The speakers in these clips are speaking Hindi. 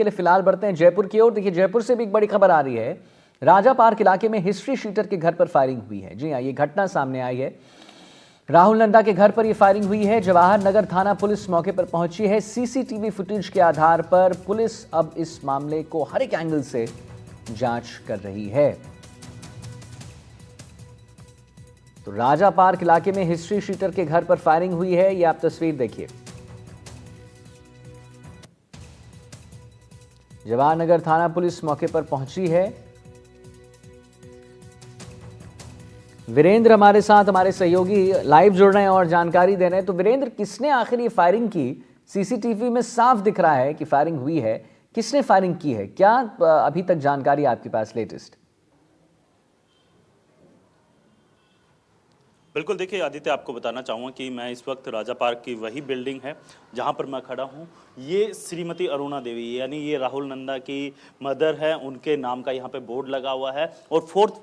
के लिए फिलहाल बढ़ते हैं जयपुर की ओर। देखिए, जयपुर से भी एक बड़ी खबर आ रही है। राजा पार्क इलाके में हिस्ट्री शीटर के घर पर फायरिंग हुई है। जी हां, ये घटना सामने आई है। राहुल नंदा के घर पर यह फायरिंग हुई है। जवाहर नगर थाना पुलिस मौके पर पहुंची है। सीसीटीवी फुटेज के आधार पर पुलिस अब इस मामले को हर एक एंगल से जांच कर रही है। तो राजा पार्क इलाके में हिस्ट्री शीटर के घर पर फायरिंग हुई है। यह आप तस्वीर देखिए। जवाहर नगर थाना पुलिस मौके पर पहुंची है। वीरेंद्र हमारे साथ, हमारे सहयोगी लाइव जुड़ रहे हैं और जानकारी दे रहे हैं। तो वीरेंद्र, किसने आखिर ये फायरिंग की? सीसीटीवी में साफ दिख रहा है कि फायरिंग हुई है। किसने फायरिंग की है? क्या अभी तक जानकारी आपके पास लेटेस्ट? बिल्कुल, देखिए आदित्य, आपको बताना चाहूँगा कि मैं इस वक्त राजा पार्क की वही बिल्डिंग है जहाँ पर मैं खड़ा हूँ। ये श्रीमती अरुणा देवी, यानी ये राहुल नंदा की मदर है, उनके नाम का यहाँ पे बोर्ड लगा हुआ है। और फोर्थ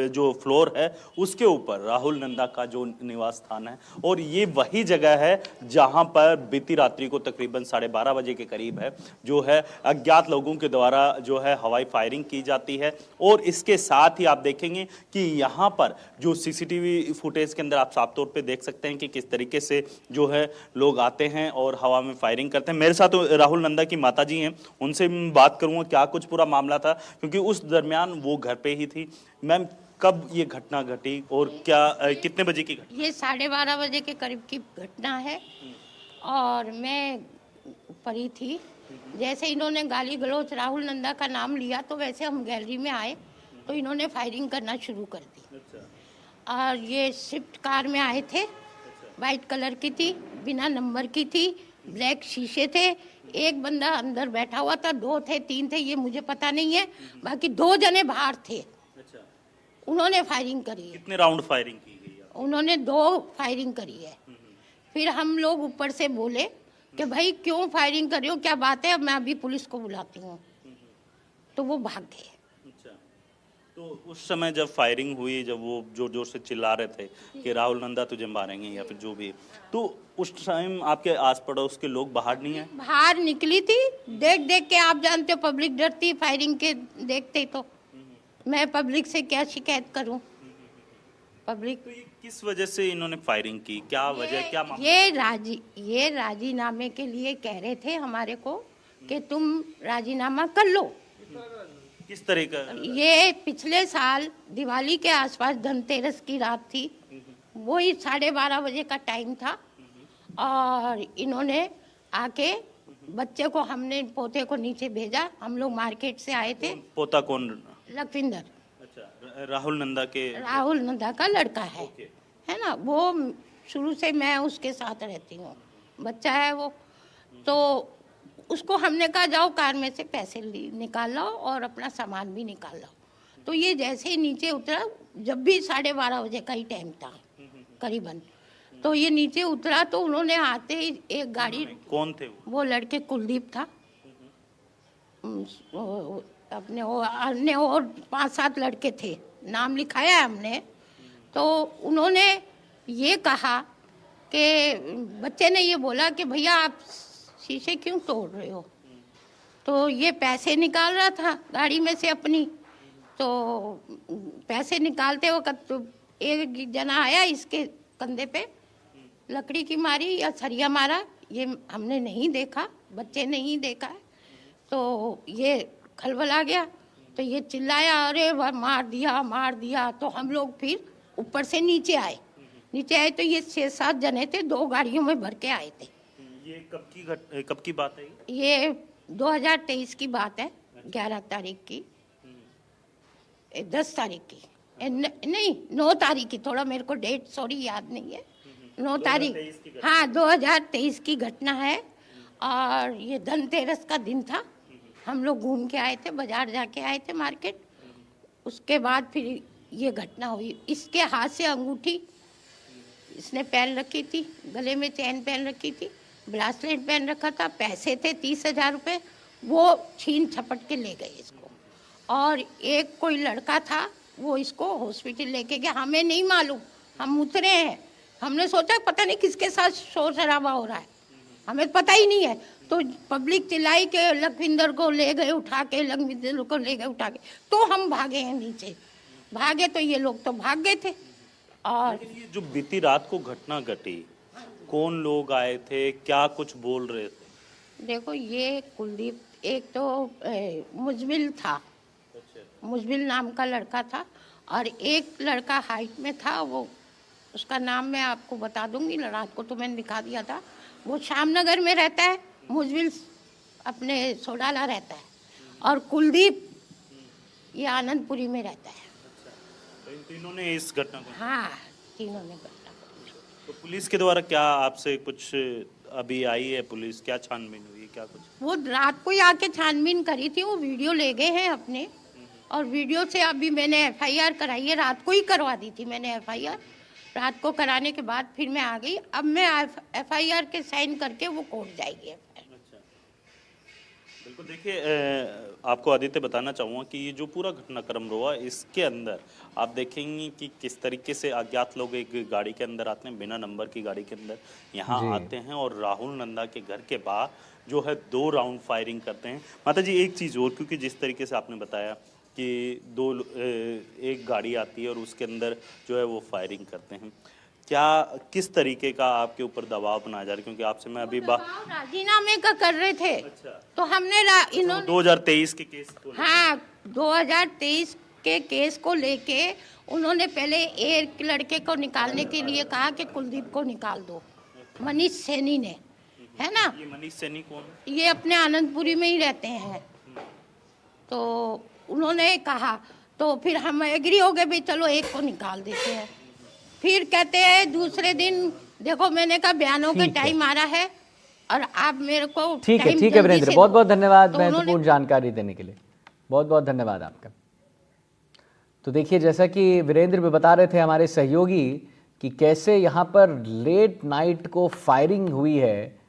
जो फ्लोर है उसके ऊपर राहुल नंदा का जो निवास स्थान है। और ये वही जगह है जहाँ पर बीती रात्रि को तकरीबन 12:30 बजे के करीब है जो है अज्ञात लोगों के द्वारा जो है हवाई फायरिंग की जाती है। और इसके साथ ही आप देखेंगे कि यहाँ पर जो सीसीटीवी फुटेज के अंदर आप साफ तौर पे देख सकते हैं कि किस तरीके से जो है लोग आते हैं और हवा में फायरिंग करते हैं। मेरे साथ तो राहुल नंदा की माताजी हैं, उनसे मैं बात करूंगा क्या कुछ पूरा मामला था, क्योंकि उस दरमियान वो घर पे ही थी। मैम, कब ये घटना घटी और क्या कितने बजे की घटना? ये 12:30 बजे के करीब की घटना है और मैं ऊपर ही थी। जैसे इन्होंने गाली गलौज राहुल नंदा का नाम लिया तो वैसे हम गैलरी में आए तो इन्होंने फायरिंग करना शुरू कर दी। और ये स्विफ्ट कार में आए थे, वाइट कलर की थी, बिना नंबर की थी, ब्लैक शीशे थे। एक बंदा अंदर बैठा हुआ था, 2 थे 3 थे ये मुझे पता नहीं है, बाकी 2 जने बाहर थे। उन्होंने फायरिंग करी है। कितने राउंड फायरिंग की गई है? उन्होंने 2 फायरिंग करी है। फिर हम लोग ऊपर से बोले कि भाई क्यों फायरिंग कर रहे हो, क्या बात है, मैं अभी पुलिस को बुलाती हूँ। तो वो भाग गए। तो उस समय जब फायरिंग हुई, जब वो जोर जोर से चिल्ला रहे थे कि राहुल नंदा तुझे मारेंगे या फिर जो भी, तो उस टाइम आपके आस पड़ोस के लोग बाहर नहीं आए? बाहर निकली थी, देख देख के, आप जानते हो पब्लिक डरती फायरिंग के देखते। तो मैं पब्लिक से क्या शिकायत करूं? पब्लिक तो ये किस वजह से इन्होंने फायरिंग की? क्या वजह, क्या मामला? ये राजीनामे के लिए कह रहे थे हमारे को कि तुम राजीनामा कर लो। किस तरह का? ये पिछले साल दिवाली के आसपास धनतेरस की रात थी, वही 12:30 बजे का टाइम था। और इन्होंने आके बच्चे को, हमने पोते को नीचे भेजा, हम लोग मार्केट से आए थे। पोता कौन? लखविंदर। अच्छा, राहुल नंदा का लड़का है ना। वो शुरू से मैं उसके साथ रहती हूँ, बच्चा है वो। तो उसको हमने कहा जाओ कार में से पैसे निकाल लाओ और अपना सामान भी निकाल लाओ। तो ये जैसे ही नीचे उतरा, जब भी 12:30 बजे का ही टाइम था करीबन, तो ये नीचे उतरा तो उन्होंने आते ही एक गाड़ी। कौन थे वो लड़के कुलदीप था, अपने अन्य और 5-7 लड़के थे, नाम लिखाया है हमने। तो उन्होंने ये कहा कि बच्चे ने ये बोला कि भैया आप शीशे क्यों तोड़ रहे हो? तो ये पैसे निकाल रहा था गाड़ी में से अपनी। तो पैसे निकालते वक्त तो एक जना आया, इसके कंधे पे लकड़ी की मारी या सरिया मारा, ये हमने नहीं देखा, बच्चे नहीं देखा है। तो ये खलबल आ गया, तो ये चिल्लाया, अरे वाह मार दिया मार दिया। तो हम लोग फिर ऊपर से नीचे आए तो ये 6-7 जने थे, 2 गाड़ियों में भर के आए थे। ये कब की बात है? ये 2023 की बात है, 11 तारीख की, 10 तारीख की, नहीं 9 तारीख की, थोड़ा मेरे को डेट सॉरी याद नहीं है। 9 तारीख, हाँ 2023 की घटना है। और ये धनतेरस का दिन था, हम लोग घूम के आए थे, बाजार जाके आए थे मार्केट। उसके बाद फिर ये घटना हुई। इसके हाथ से अंगूठी इसने पहन रखी थी, गले में चैन पहन रखी थी, ब्रासलेट पहन रखा था, पैसे थे 30,000 रुपये, वो छीन छपट के ले गए इसको। और एक कोई लड़का था, वो इसको हॉस्पिटल लेके गया, हमें नहीं मालूम, हम उतरे हैं, हमने सोचा पता नहीं किसके साथ शोर शराबा हो रहा है, हमें पता ही नहीं है। तो पब्लिक चिल्लाई के लखविंदर को ले गए उठा के, लखविंदर को ले गए उठा के, तो हम भागे हैं नीचे। भागे तो ये लोग तो भाग गए थे। और लेकिन ये जो बीती रात को घटना घटी, कौन लोग आए थे, क्या कुछ बोल रहे थे? देखो, ये कुलदीप एक तो मुजमिल था, मुजमिल नाम का लड़का था, और एक लड़का हाइट में था, वो उसका नाम मैं आपको बता दूंगी, रात को तो मैंने दिखा दिया था। वो श्यामनगर में रहता है, मुजमिल अपने सोडाला रहता है, और कुलदीप ये आनंदपुरी में रहता है। तो इन तीनों ने इस घटना को, हाँ, तीनों ने घटना को। तो पुलिस के द्वारा क्या आपसे कुछ अभी आई है? पुलिस क्या छानबीन हुई है, क्या कुछ? वो रात को ही आके छानबीन करी थी, वो वीडियो ले गए हैं अपने, और वीडियो से अभी मैंने एफआईआर कराई है, रात को ही करवा दी थी मैंने एफआईआर। रात को कराने के बाद फिर मैं आ गई, अब मैं एफआईआर के साइन करके वो कोर्ट जाएगी। बिल्कुल, देखिए आपको आदित्य बताना चाहूँगा कि ये जो पूरा घटनाक्रम हुआ, इसके अंदर आप देखेंगे कि किस तरीके से अज्ञात लोग एक गाड़ी के अंदर आते हैं, बिना नंबर की गाड़ी के अंदर यहाँ आते हैं, और राहुल नंदा के घर के बाहर जो है 2 राउंड फायरिंग करते हैं। माता जी, एक चीज़ और, क्योंकि जिस तरीके से आपने बताया कि एक गाड़ी आती है और उसके अंदर जो है वो फायरिंग करते हैं, क्या किस तरीके का आपके ऊपर दबाव बनाया जा रहा है? क्योंकि आपसे मैं अभी राजीनामे का कर रहे थे। अच्छा। तो हमने इन्होंने 2023 के केस को, हाँ, 2023 के केस को लेके उन्होंने पहले एक लड़के को निकालने के लिए कहा कि कुलदीप को निकाल दो, मनीष सैनी ने, है ना। ये मनीष सैनी कौन? ये अपने आनंदपुरी में ही रहते हैं। तो उन्होंने कहा, तो फिर हम एग्री हो गए, भाई चलो एक को निकाल देते हैं। फिर कहते हैं दूसरे दिन, देखो मैंने कहा बयानों के टाइम आ रहा है और आप मेरे को ठीक है वीरेंद्र, बहुत बहुत धन्यवाद महत्वपूर्ण जानकारी देने के लिए, बहुत बहुत धन्यवाद आपका। तो देखिए, जैसा कि वीरेंद्र भी बता रहे थे हमारे सहयोगी कि कैसे यहाँ पर लेट नाइट को फायरिंग हुई है,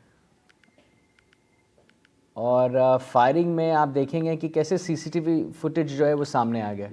और फायरिंग में आप देखेंगे कि कैसे सीसीटीवी फुटेज जो है वो सामने आ गया।